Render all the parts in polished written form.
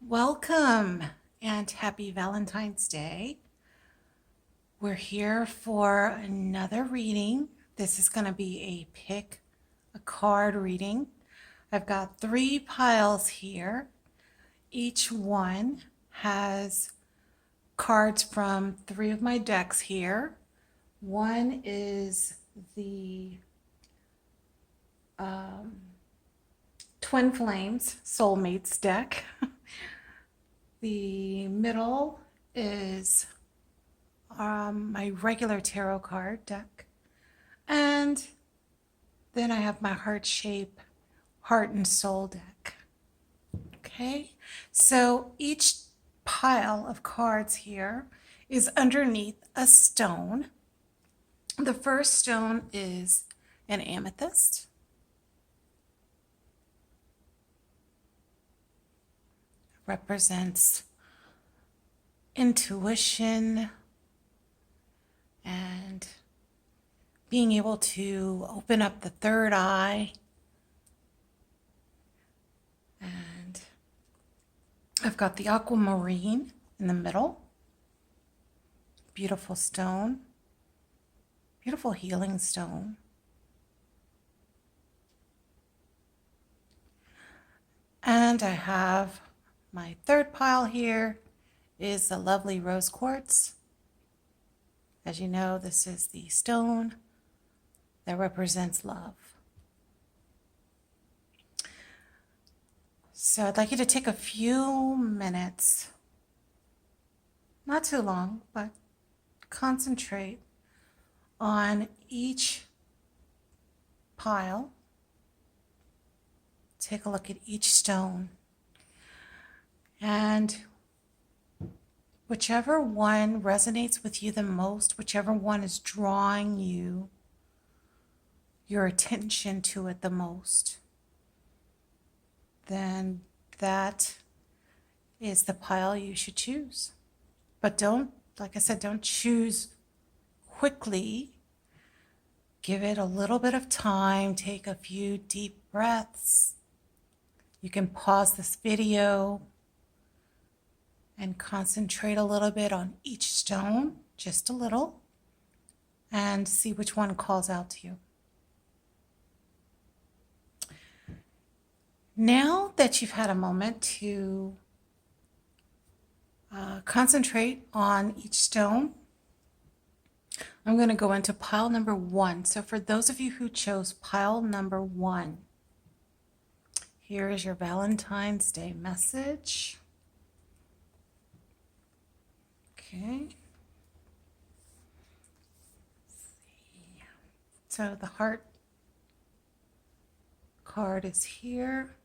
Welcome and happy Valentine's Day. We're here for another reading. This is going to be a pick a card reading. I've got 3 piles here. Each one has cards from 3 of my decks here. One is the Twin Flames Soulmates deck. The middle is my regular tarot card deck. And then I have my heart shape, heart and soul deck. Okay, so each pile of cards here is underneath a stone. The first stone is an amethyst. Represents intuition and being able to open up the third eye. And I've got the aquamarine in the middle. Beautiful stone. Beautiful healing stone. And I have my third pile here is the lovely rose quartz. As you know, this is the stone that represents love. So I'd like you to take a few minutes, not too long, but concentrate on each pile. Take a look at each stone. And whichever one resonates with you the most, whichever one is drawing your attention to it the most, then that is the pile you should choose. But don't, like I said, don't choose quickly. Give it a little bit of time. Take a few deep breaths. You can pause this video and concentrate a little bit on each stone, just a little, and see which one calls out to you. Now that you've had a moment to concentrate on each stone, I'm going to go into pile number 1. So for those of you who chose pile number 1, here is your Valentine's Day message. Okay. So the heart card is here,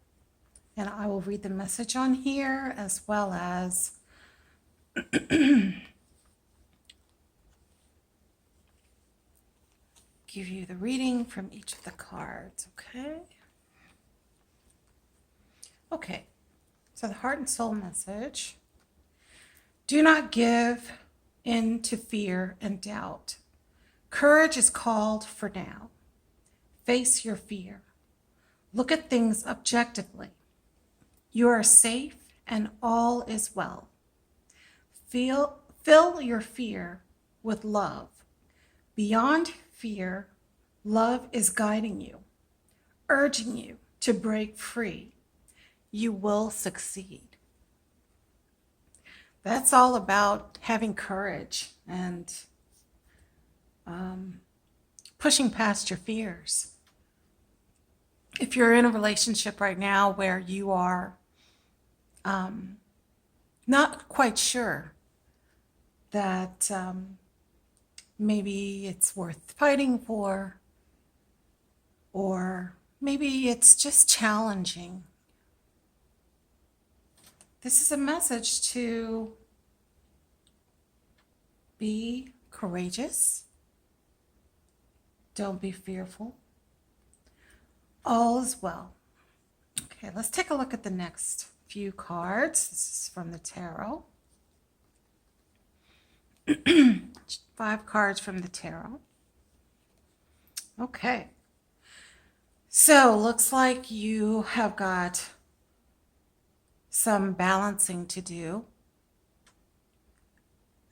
and I will read the message on here as well as give you the reading from each of the cards, okay? Okay, so the heart and soul message. Do not give in to fear and doubt. Courage is called for now. Face your fear. Look at things objectively. You are safe and all is well. Fill your fear with love. Beyond fear, love is guiding you, urging you to break free. You will succeed. That's all about having courage and pushing past your fears. If you're in a relationship right now where you are not quite sure that maybe it's worth fighting for, or maybe it's just challenging, this is a message to be courageous. Don't be fearful. All is well. Okay, let's take a look at the next few cards. This is from the tarot. 5 cards from the tarot. Okay. So looks like you have got some balancing to do.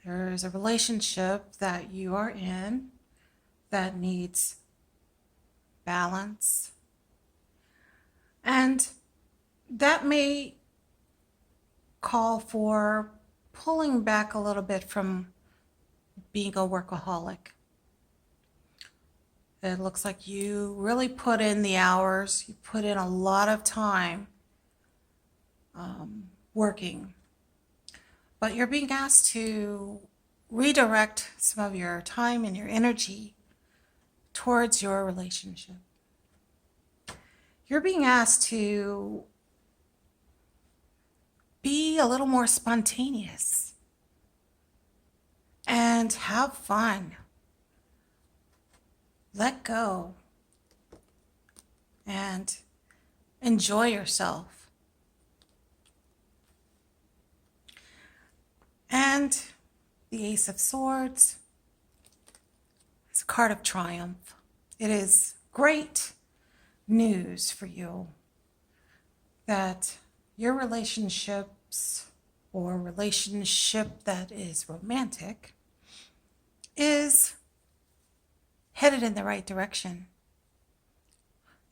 There's a relationship that you are in that needs balance. And that may call for pulling back a little bit from being a workaholic. It looks like you really put in the hours, you put in a lot of time working, but you're being asked to redirect some of your time and your energy towards your relationship. You're being asked to be a little more spontaneous and have fun. Let go and enjoy yourself. And the Ace of Swords is a card of triumph. It is great news for you that your relationships or relationship that is romantic is headed in the right direction.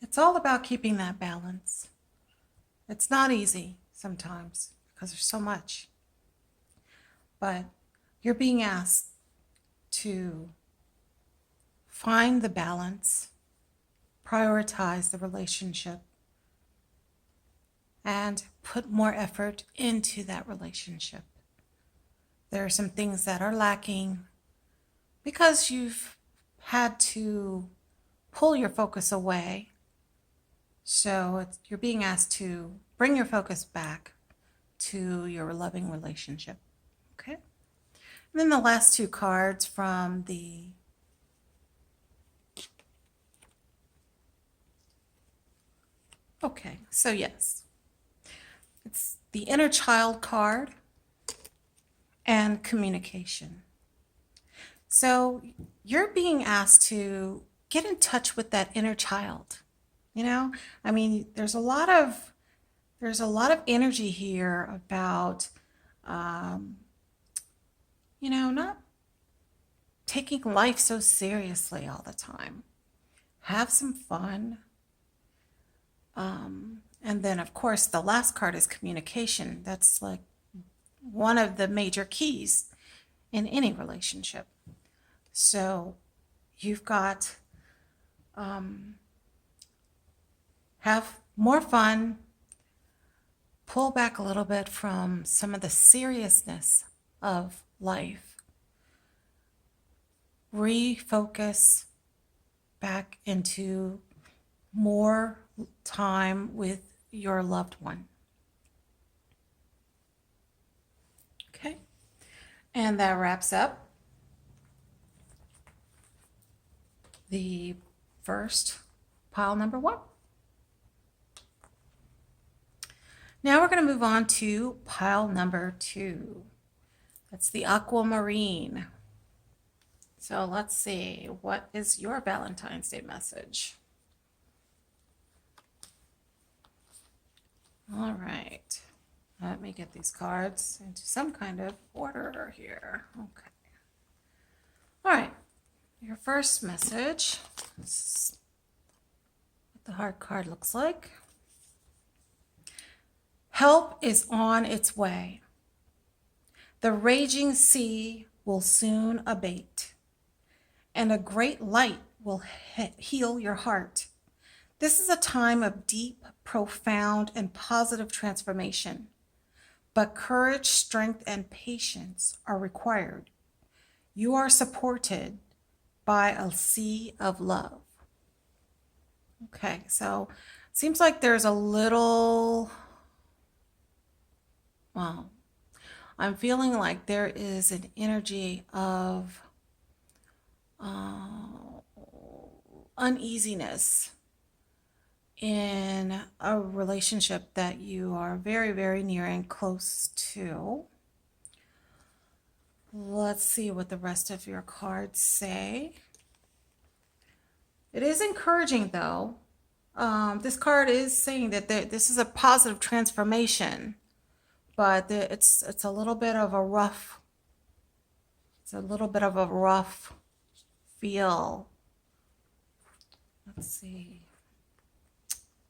It's all about keeping that balance. It's not easy sometimes because there's so much. But you're being asked to find the balance, prioritize the relationship, and put more effort into that relationship. There are some things that are lacking because you've had to pull your focus away. So you're being asked to bring your focus back to your loving relationship. Okay? And then the last two cards from the Okay, so yes. It's the inner child card and communication. So you're being asked to get in touch with that inner child. I mean, there's a lot of energy here about not taking life so seriously all the time. Have some fun. And then, of course, the last card is communication. That's like one of the major keys in any relationship. So you've got have more fun, pull back a little bit from some of the seriousness of life, refocus back into more time with your loved one. Okay, and that wraps up the first pile number 1. Now we're going to move on to pile number 2. That's the Aquamarine. So let's see, what is your Valentine's Day message? All right, let me get these cards into some kind of order here. Okay. All right, your first message. This is what the heart card looks like. Help is on its way. The raging sea will soon abate, and a great light will heal your heart. This is a time of deep, profound, and positive transformation, but courage, strength, and patience are required. You are supported by a sea of love. Okay, so it seems like there's a little, well, I'm feeling like there is an energy of uneasiness in a relationship that you are very, very near and close to. Let's see what the rest of your cards say. It is encouraging, though. This card is saying that this is a positive transformation. but it's a little bit of a rough, it's a little bit of a rough feel. Let's see.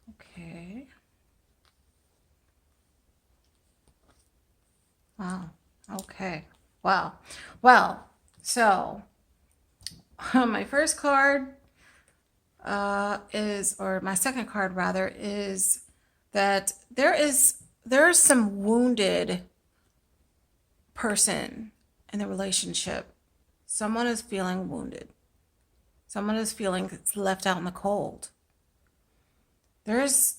Okay. Wow. Okay. Wow. Well, so my first card or my second card rather, is that there's some wounded person in the relationship. Someone is feeling wounded. Someone is feeling it's left out in the cold. There's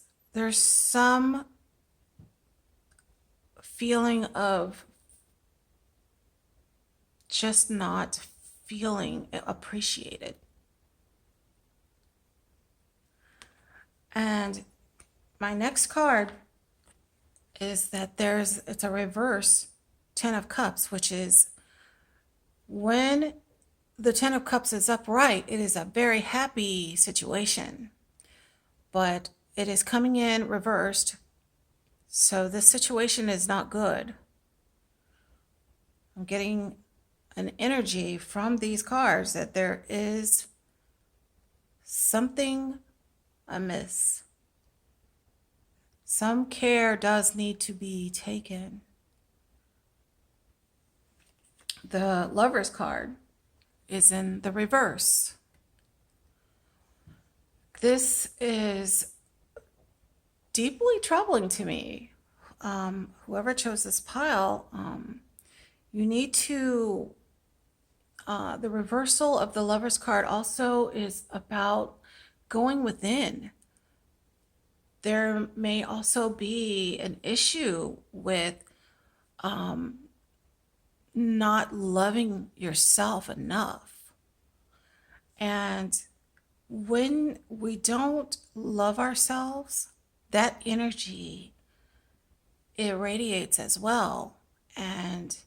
some feeling of just not feeling appreciated. And my next card is that it's a reverse Ten of Cups, which is when the Ten of Cups is upright, it is a very happy situation, but it is coming in reversed. So this situation is not good. I'm getting an energy from these cards that there is something amiss. Some care does need to be taken. The Lover's card is in the reverse. This is deeply troubling to me. Whoever chose this pile, you need to, the reversal of the Lover's card also is about going within. There may also be an issue with not loving yourself enough. And when we don't love ourselves, that energy irradiates as well. And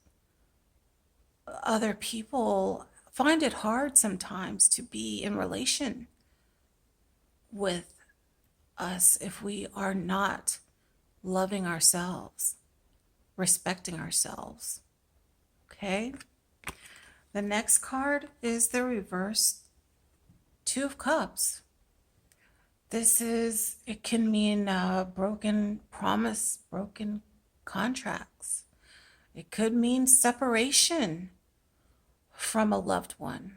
other people find it hard sometimes to be in relation with us if we are not loving ourselves, respecting ourselves. Okay? The next card is the reverse Two of Cups. It can mean broken promise, broken contracts. It could mean separation from a loved one.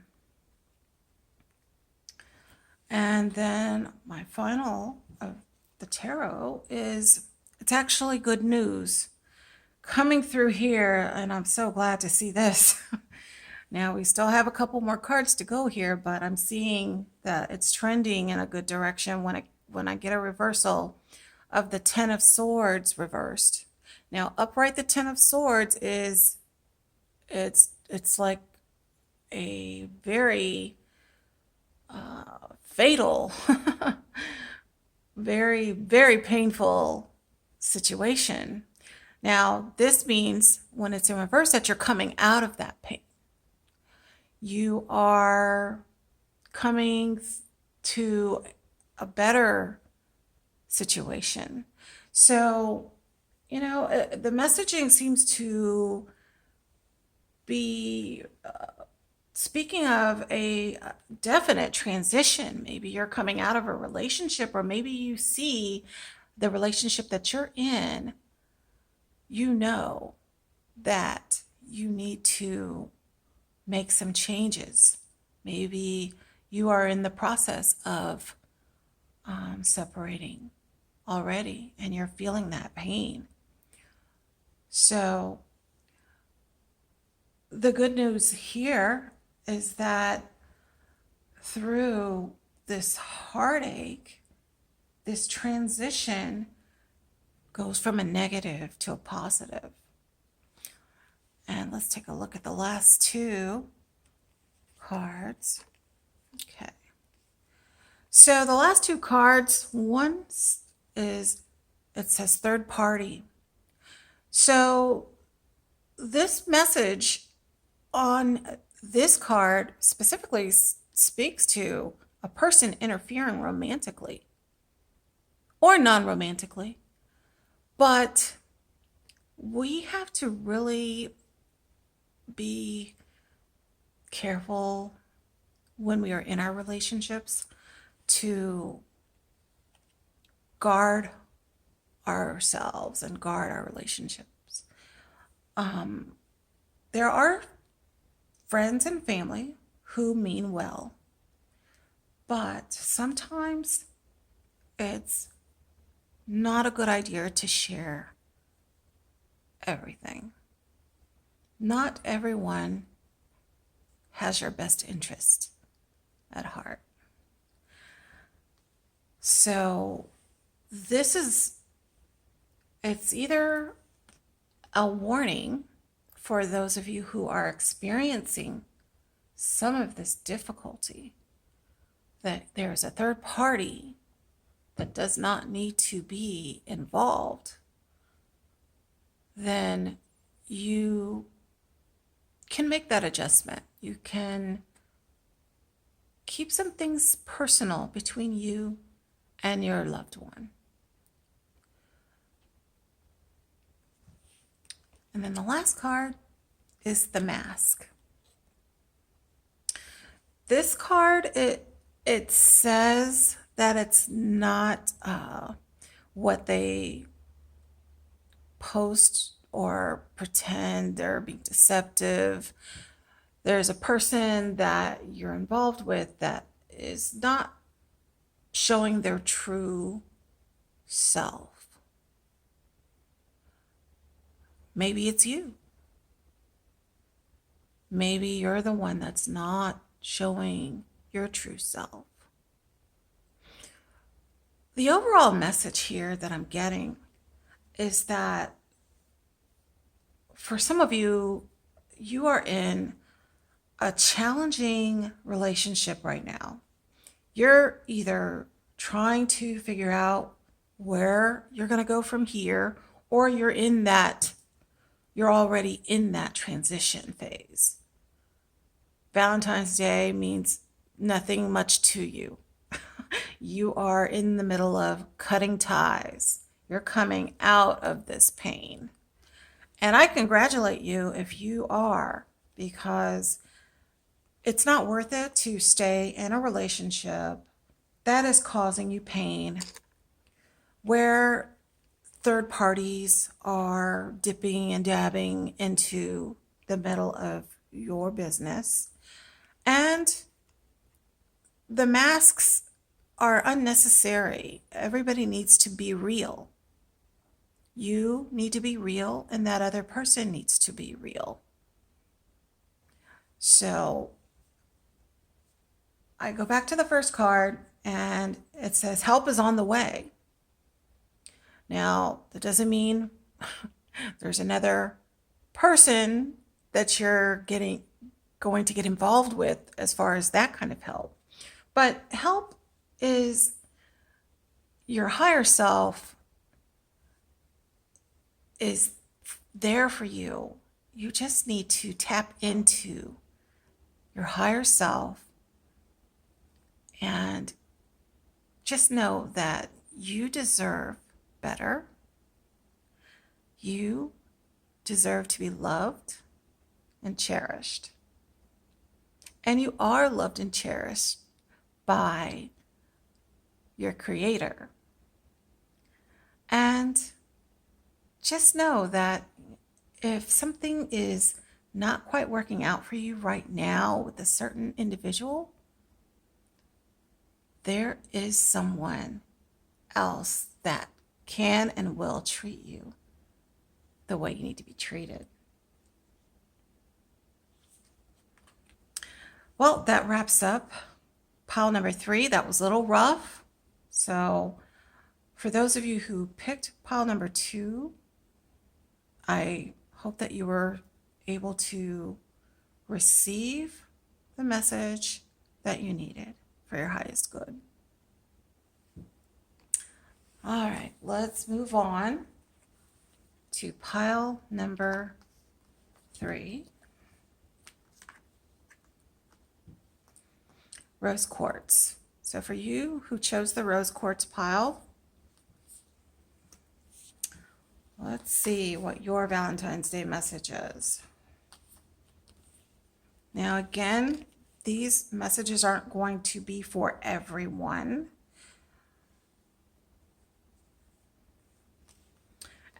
And then my final of the tarot it's actually good news coming through here, and I'm so glad to see this. Now, we still have a couple more cards to go here, but I'm seeing that it's trending in a good direction when I get a reversal of the Ten of Swords reversed. Now, upright, the Ten of Swords it's like a very fatal, very, very painful situation. Now, this means when it's in reverse that you're coming out of that pain. You are coming to a better situation. So, the messaging seems to be speaking of a definite transition. Maybe you're coming out of a relationship, or maybe you see the relationship that you're in, that you need to make some changes. Maybe you are in the process of separating already, and you're feeling that pain. So the good news here is that through this heartache, this transition goes from a negative to a positive. And let's take a look at the last two cards. Okay. So the last two cards, one is, it says third party. So this message on this card specifically speaks to a person interfering romantically or non-romantically. But we have to really be careful when we are in our relationships to guard ourselves and guard our relationships. There are friends and family who mean well, but sometimes it's not a good idea to share everything. Not everyone has your best interest at heart. So it's either a warning for those of you who are experiencing some of this difficulty, that there's a third party that does not need to be involved, then you can make that adjustment. You can keep some things personal between you and your loved one. And then the last card is the Mask. This card, it says that it's not what they post or pretend they're being deceptive. There's a person that you're involved with that is not showing their true self. Maybe it's you. Maybe you're the one that's not showing your true self. The overall message here that I'm getting is that for some of you, you are in a challenging relationship right now. You're either trying to figure out where you're going to go from here, or you're already in that transition phase. Valentine's Day means nothing much to you. You are in the middle of cutting ties. You're coming out of this pain. And I congratulate you if you are, because it's not worth it to stay in a relationship that is causing you pain, where third parties are dipping and dabbing into the middle of your business. And the masks are unnecessary. Everybody needs to be real. You need to be real, and that other person needs to be real. So I go back to the first card, and it says help is on the way. Now, that doesn't mean there's another person that you're going to get involved with as far as that kind of help. But help is your higher self is there for you. You just need to tap into your higher self and just know that you deserve better. You deserve to be loved and cherished. And you are loved and cherished by your Creator. And just know that if something is not quite working out for you right now with a certain individual, there is someone else that can and will treat you the way you need to be treated. Well, that wraps up pile number 3. That was a little rough. So for those of you who picked pile number 2, I hope that you were able to receive the message that you needed for your highest good. All right, let's move on to pile number 3. Rose quartz. So for you who chose the rose quartz pile, Let's see what your Valentine's Day message is. Now, again, these messages aren't going to be for everyone.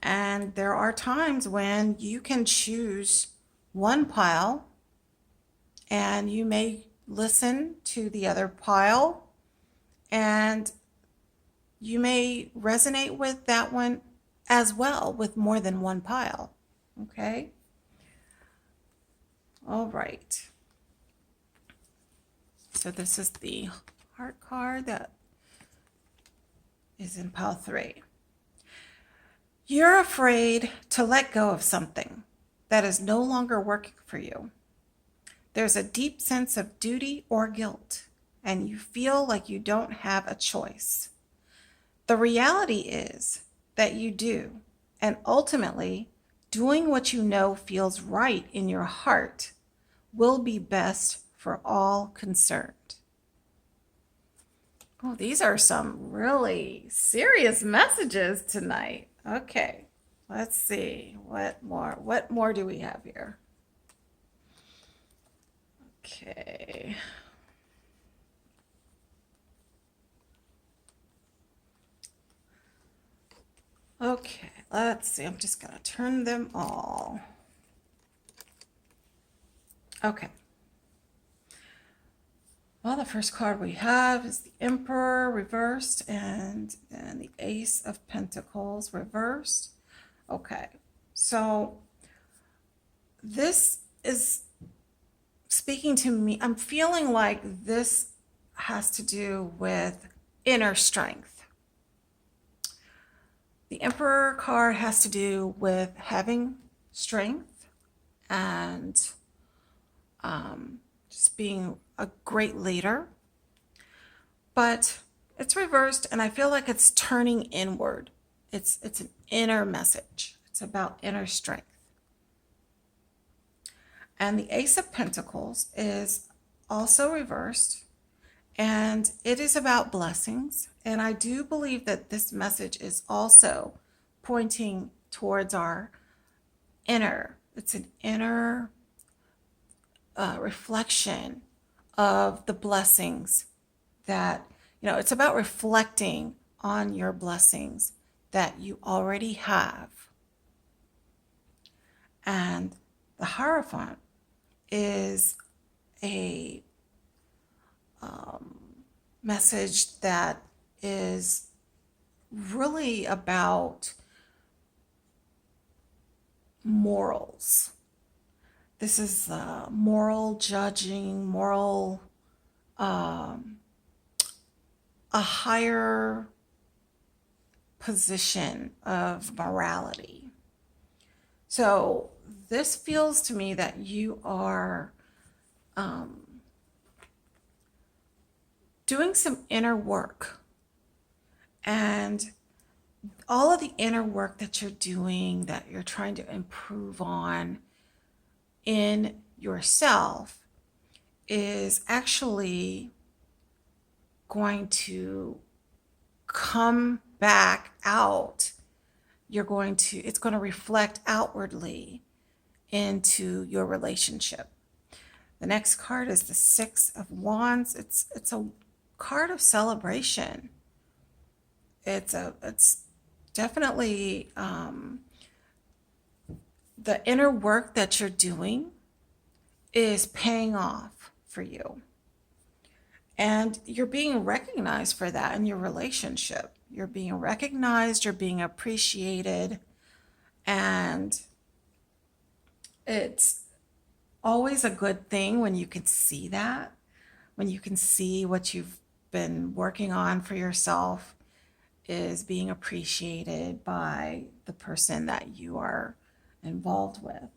And there are times when you can choose one pile and you may listen to the other pile and you may resonate with that one as well with more than one pile. Okay? All right. So this is the heart card that is in pile 3. You're afraid to let go of something that is no longer working for you. There's a deep sense of duty or guilt, and you feel like you don't have a choice. The reality is that you do, and ultimately, doing what you know feels right in your heart will be best for all concerned. Oh, these are some really serious messages tonight. Okay, let's see. What more do we have here? Okay. Okay, let's see. I'm just going to turn them all. Okay. Well, the first card we have is the Emperor reversed and then the Ace of Pentacles reversed. Okay, so this is speaking to me. I'm feeling like this has to do with inner strength. The Emperor card has to do with having strength and just being a great leader. But it's reversed, and I feel like it's turning inward. It's an inner message. It's about inner strength. And the Ace of Pentacles is also reversed, and it is about blessings. And I do believe that this message is also pointing towards our inner. It's an inner reflection of the blessings that, it's about reflecting on your blessings that you already have. And the Hierophant is a message that is really about morals. This is moral judging, moral, a higher position of morality. So this feels to me that you are doing some inner work, and all of the inner work that you're doing, that you're trying to improve on in yourself, is actually going to come back out. It's going to reflect outwardly into your relationship. The next card is the Six of Wands. It's a card of celebration. It's definitely the inner work that you're doing is paying off for you. And you're being recognized for that in your relationship. You're being recognized, you're being appreciated, and it's always a good thing when you can see that, when you can see what you've been working on for yourself is being appreciated by the person that you are involved with.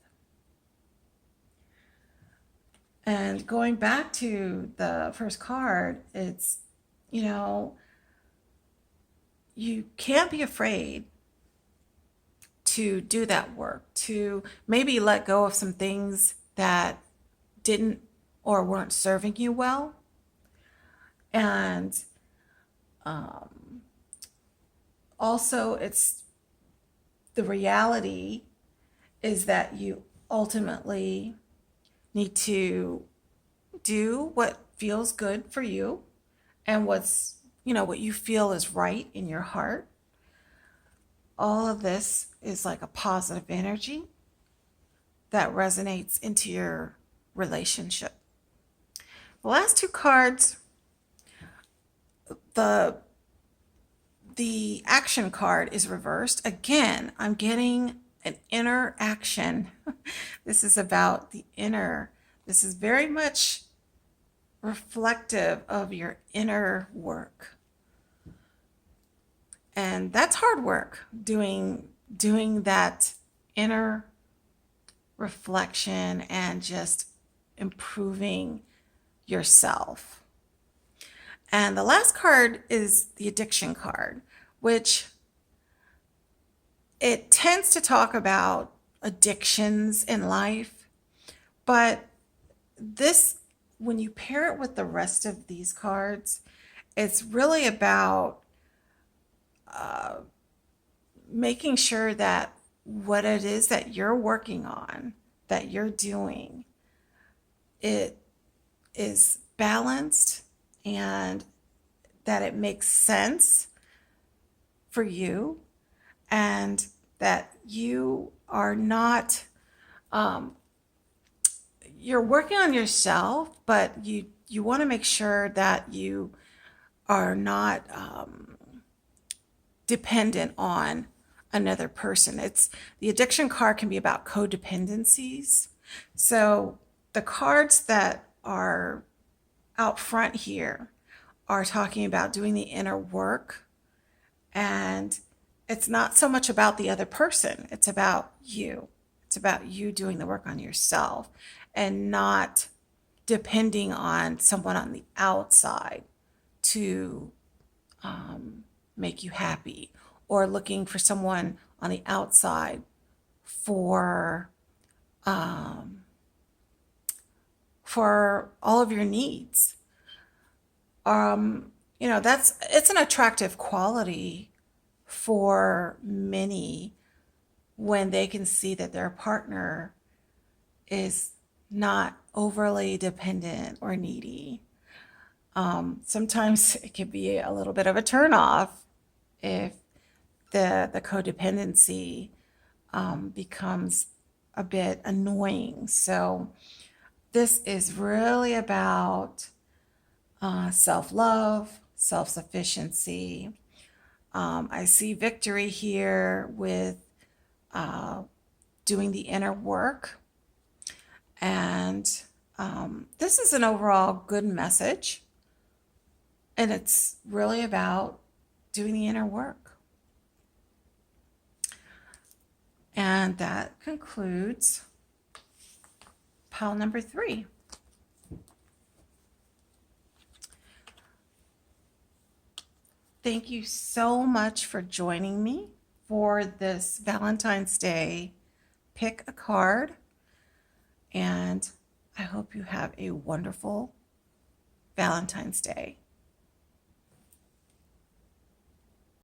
And going back to the first card, it's, you can't be afraid to do that work, to maybe let go of some things that didn't or weren't serving you well. And also it's the reality is that you ultimately need to do what feels good for you and what's, what you feel is right in your heart. All of this is like a positive energy that resonates into your relationship. The last two cards, the action card is reversed. Again, I'm getting an inner action. This is about the inner. This is very much reflective of your inner work. And that's hard work, doing that inner reflection and just improving yourself. And the last card is the addiction card, which it tends to talk about addictions in life, but this, when you pair it with the rest of these cards, it's really about making sure that what it is that you're working on, that you're doing, it is balanced and that it makes sense for you, and that you are not, you're working on yourself, but you want to make sure that you are not dependent on another person. It's the addiction card can be about codependencies. So the cards that are out front here are talking about doing the inner work, and it's not so much about the other person. It's about you. It's about you doing the work on yourself and not depending on someone on the outside to make you happy, or looking for someone on the outside for all of your needs. It's an attractive quality for many when they can see that their partner is not overly dependent or needy. Sometimes it can be a little bit of a turnoff if the codependency becomes a bit annoying. So this is really about self-love, self-sufficiency. I see victory here with doing the inner work. And this is an overall good message. And it's really about doing the inner work. And that concludes pile number 3. Thank you so much for joining me for this Valentine's Day pick a card. And I hope you have a wonderful Valentine's Day.